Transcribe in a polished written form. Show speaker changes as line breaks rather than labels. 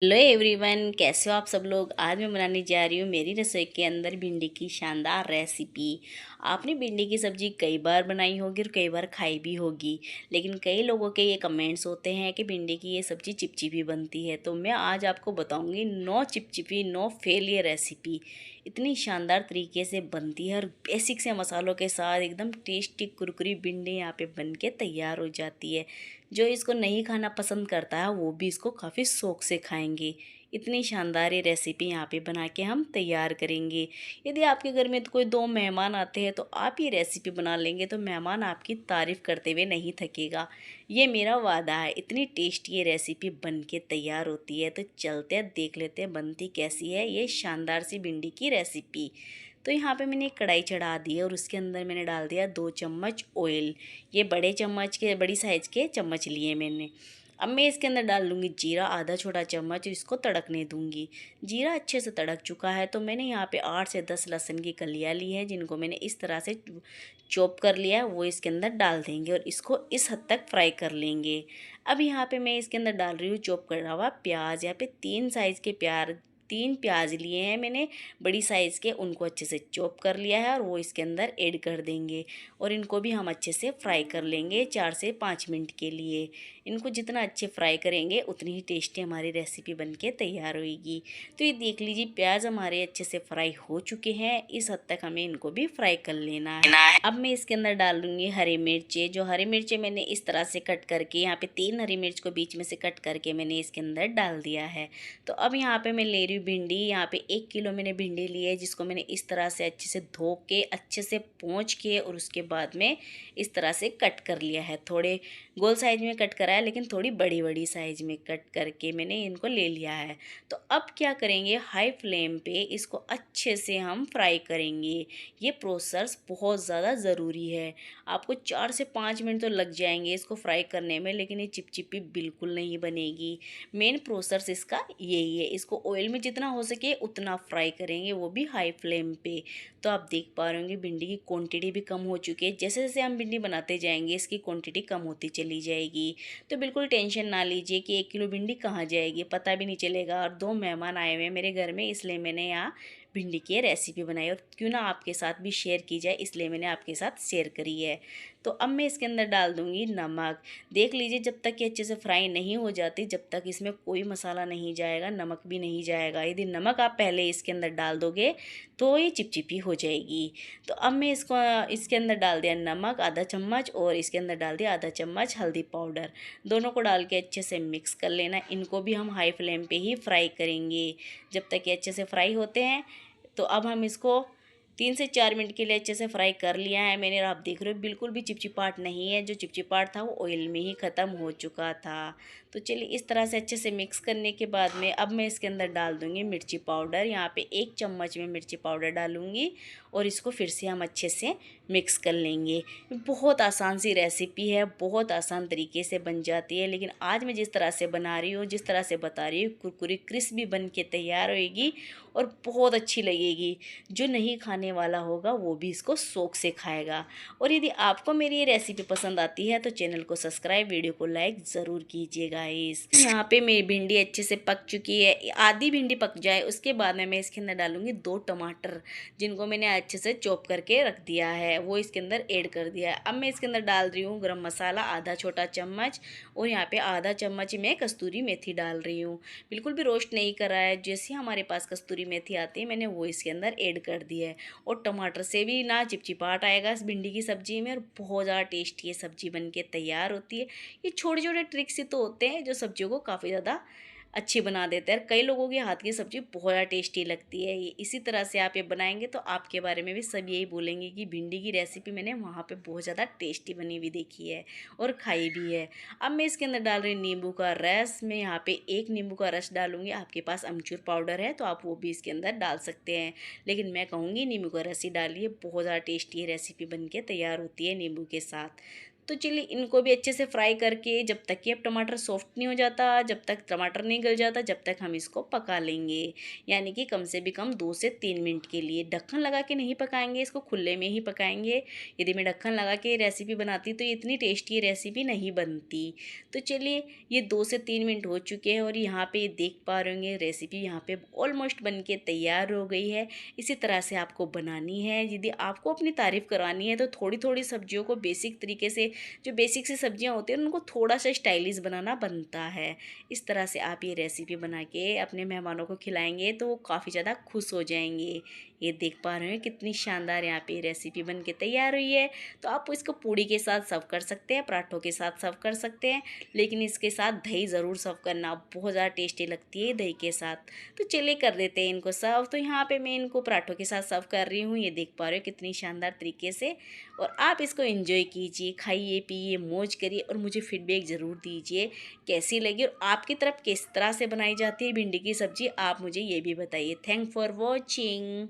Hello everyone, कैसे हो आप सब लोग। आज मैं बनाने जा रही हूँ मेरी रसोई के अंदर भिंडी की शानदार रेसिपी। आपने भिंडी की सब्ज़ी कई बार बनाई होगी और कई बार खाई भी होगी, लेकिन कई लोगों के ये कमेंट्स होते हैं कि भिंडी की ये सब्ज़ी चिपचिपी बनती है। तो मैं आज आपको बताऊँगी नो चिपचिपी नो फेल ये रेसिपी इतनी शानदार तरीके से बनती है और बेसिक से मसालों के साथ एकदम टेस्टी कुरकुरी भिंडी यहाँ पे बन के तैयार हो जाती है। जो इसको नहीं खाना पसंद करता है वो भी इसको काफ़ी शौक से खाएंगे। इतनी शानदार ये रेसिपी यहाँ पे बना के हम तैयार करेंगे। यदि आपके घर में तो कोई दो मेहमान आते हैं तो आप ये रेसिपी बना लेंगे तो मेहमान आपकी तारीफ़ करते हुए नहीं थकेगा। ये मेरा वादा है। इतनी टेस्टी ये रेसिपी बन के तैयार होती है। तो चलते हैं देख लेते हैं बनती कैसी है ये शानदार सी भिंडी की रेसिपी। तो यहाँ पे मैंने एक कढ़ाई चढ़ा दी है और उसके अंदर मैंने डाल दिया 2 चम्मच ऑयल। ये बड़ी साइज़ के चम्मच लिए मैंने। अब मैं इसके अंदर डाल लूँगी जीरा आधा छोटा चम्मच, इसको तड़कने दूँगी। जीरा अच्छे से तड़क चुका है तो मैंने यहाँ पे 8 से 10 लहसुन की कलियाँ ली हैं, जिनको मैंने इस तरह से चॉप कर लिया है, वो इसके अंदर डाल देंगे और इसको इस हद तक फ्राई कर लेंगे। अब यहाँ पे मैं इसके अंदर डाल रही हूँ चॉप करा हुआ प्याज। यहाँ पे 3 प्याज लिए हैं मैंने बड़ी साइज़ के, उनको अच्छे से चॉप कर लिया है और वो इसके अंदर ऐड कर देंगे और इनको भी हम अच्छे से फ्राई कर लेंगे 4 से 5 मिनट के लिए। इनको जितना अच्छे फ्राई करेंगे उतनी ही टेस्टी हमारी रेसिपी बनके तैयार होगी। तो ये देख लीजिए प्याज हमारे अच्छे से फ्राई हो चुके हैं, इस हद तक हमें इनको भी फ्राई कर लेना है। अब मैं इसके अंदर डाल दूँगी हरी मिर्चें। जो हरी मिर्चें मैंने इस तरह से कट करके, यहाँ पे 3 हरी मिर्च को बीच में से कट करके मैंने इसके अंदर डाल दिया है। तो अब यहाँ पे मैं ले रही हूँ भिंडी। यहाँ पे 1 किलो मैंने भिंडी ली है, जिसको मैंने इस तरह से अच्छे से धो के अच्छे से पोंछ के और उसके बाद में इस तरह से कट कर लिया है। थोड़े गोल साइज में कट करा है, लेकिन थोड़ी बड़ी बड़ी साइज में कट करके मैंने इनको ले लिया है। तो अब क्या करेंगे, हाई फ्लेम पे इसको अच्छे से हम फ्राई करेंगे। ये प्रोसेस बहुत ज़्यादा ज़रूरी है। आपको 4 से 5 मिनट तो लग जाएंगे इसको फ्राई करने में, लेकिन ये चिपचिपी बिल्कुल नहीं बनेगी। मेन प्रोसेस इसका यही है। इसको ऑयल में जितना हो सके उतना फ्राई करेंगे, वो भी हाई फ्लेम पे। तो आप देख पा रहे होंगे भिंडी की क्वांटिटी भी कम हो चुकी है। जैसे जैसे हम भिंडी बनाते जाएंगे इसकी क्वांटिटी कम होती चली जाएगी। तो बिल्कुल टेंशन ना लीजिए कि 1 किलो भिंडी कहाँ जाएगी, पता भी नहीं चलेगा। और 2 मेहमान आए हुए हैं मेरे घर में, इसलिए मैंने यहाँ भिंडी की रेसिपी बनाई और क्यों ना आपके साथ भी शेयर की जाए, इसलिए मैंने आपके साथ शेयर करी है। तो अब मैं इसके अंदर डाल दूँगी नमक। देख लीजिए जब तक ये अच्छे से फ्राई नहीं हो जाती, जब तक इसमें कोई मसाला नहीं जाएगा, नमक भी नहीं जाएगा। यदि नमक आप पहले इसके अंदर डाल दोगे तो ये चिपचिपी हो जाएगी। तो अब मैं इसके अंदर डाल दिया नमक आधा चम्मच और इसके अंदर डाल दिया आधा चम्मच हल्दी पाउडर। दोनों को डाल के अच्छे से मिक्स कर लेना। इनको भी हम हाई फ्लेम पे ही फ्राई करेंगे जब तक ये अच्छे से फ्राई होते हैं। तो अब हम इसको 3 से 4 मिनट के लिए अच्छे से फ्राई कर लिया है मैंने और आप देख रहे हो बिल्कुल भी चिपचिपाहट नहीं है। जो चिपचिपाहट था वो ऑयल में ही ख़त्म हो चुका था। तो चलिए इस तरह से अच्छे से मिक्स करने के बाद में अब मैं इसके अंदर डाल दूँगी मिर्ची पाउडर। यहाँ पे 1 चम्मच में मिर्ची पाउडर डालूँगी और इसको फिर से हम अच्छे से मिक्स कर लेंगे। बहुत आसान सी रेसिपी है, बहुत आसान तरीके से बन जाती है, लेकिन आज मैं जिस तरह से बना रही हूँ, जिस तरह से बता रही हूँ, कुरकुरी क्रिस्पी बन के तैयार होएगी और बहुत अच्छी लगेगी। जो नहीं खाने वाला होगा वो भी इसको शौक से खाएगा। और यदि आपको मेरी ये रेसिपी पसंद आती है तो चैनल को सब्सक्राइब, वीडियो को लाइक ज़रूर कीजिएगा। इस यहाँ पे मेरी भिंडी अच्छे से पक चुकी है। आधी भिंडी पक जाए उसके बाद में मैं इसके अंदर डालूंगी 2 टमाटर, जिनको मैंने अच्छे से चॉप करके रख दिया है, वो इसके अंदर ऐड कर दिया है। अब मैं इसके अंदर डाल रही हूँ गरम मसाला आधा छोटा चम्मच और यहाँ पे आधा चम्मच मैं कस्तूरी मेथी डाल रही हूँ। बिल्कुल भी रोस्ट नहीं करा है, जैसे हमारे पास कस्तूरी मेथी आती है मैंने वो इसके अंदर ऐड कर दी है। और टमाटर से भी ना चिपचिपाहट आएगा इस भिंडी की सब्ज़ी में और बहुत ज़्यादा टेस्टी ये सब्ज़ी बन के तैयार होती है। ये छोटे छोटे ट्रिक्स ही तो होते हैं जो सब्जियों को काफ़ी ज़्यादा अच्छी बना देते हैं। कई लोगों के हाथ की सब्ज़ी बहुत ज़्यादा टेस्टी लगती है। इसी तरह से आप ये बनाएंगे तो आपके बारे में भी सब यही बोलेंगे कि भिंडी की रेसिपी मैंने वहाँ पे बहुत ज़्यादा टेस्टी बनी हुई देखी है और खाई भी है। अब मैं इसके अंदर डाल रही हूँ नींबू का रस। मैं यहाँ पे 1 नींबू का रस डालूंगी। आपके पास अमचूर पाउडर है तो आप वो भी इसके अंदर डाल सकते हैं, लेकिन मैं कहूँगी नींबू का रस ही डालिए। बहुत ज़्यादा टेस्टी रेसिपी बन के तैयार होती है नींबू के साथ। तो चलिए इनको भी अच्छे से फ्राई करके जब तक कि अब टमाटर सॉफ्ट नहीं हो जाता, जब तक टमाटर नहीं गल जाता, जब तक हम इसको पका लेंगे। यानी कि कम से भी कम 2 से 3 मिनट के लिए। ढक्कन लगा के नहीं पकाएंगे, इसको खुले में ही पकाएंगे। यदि मैं ढक्कन लगा के रेसिपी बनाती तो ये इतनी टेस्टी रेसिपी नहीं बनती। तो चलिए ये 2 से 3 मिनट हो चुके हैं और यहाँ पे देख पा रहे होंगे रेसिपी यहाँ पे ऑलमोस्ट बन के तैयार हो गई है। इसी तरह से आपको बनानी है। यदि आपको अपनी तारीफ़ करवानी है तो थोड़ी थोड़ी सब्जियों को बेसिक तरीके से, जो बेसिक सी सब्जियां होती हैं उनको थोड़ा सा स्टाइलिश बनाना बनता है। इस तरह से आप ये रेसिपी बना के अपने मेहमानों को खिलाएंगे तो वो काफ़ी ज़्यादा खुश हो जाएंगे। ये देख पा रहे हैं कितनी शानदार यहाँ पे रेसिपी बन के तैयार हुई है। तो आप इसको पूड़ी के साथ सर्व कर सकते हैं, पराठों के साथ सर्व कर सकते हैं, लेकिन इसके साथ दही ज़रूर सर्व करना, बहुत ज़्यादा टेस्टी लगती है दही के साथ। तो चलिए कर देते हैं इनको सर्व। तो यहाँ पे मैं इनको पराठों के साथ सर्व कर रही हूँ। ये देख पा रहे हो कितनी शानदार तरीके से। और आप इसको एंजॉय कीजिए, खाइए पिए मौज करिए और मुझे फीडबैक ज़रूर दीजिए कैसी लगी और आपकी तरफ किस तरह से बनाई जाती है भिंडी की सब्ज़ी, आप मुझे ये भी बताइए। Thank for watching.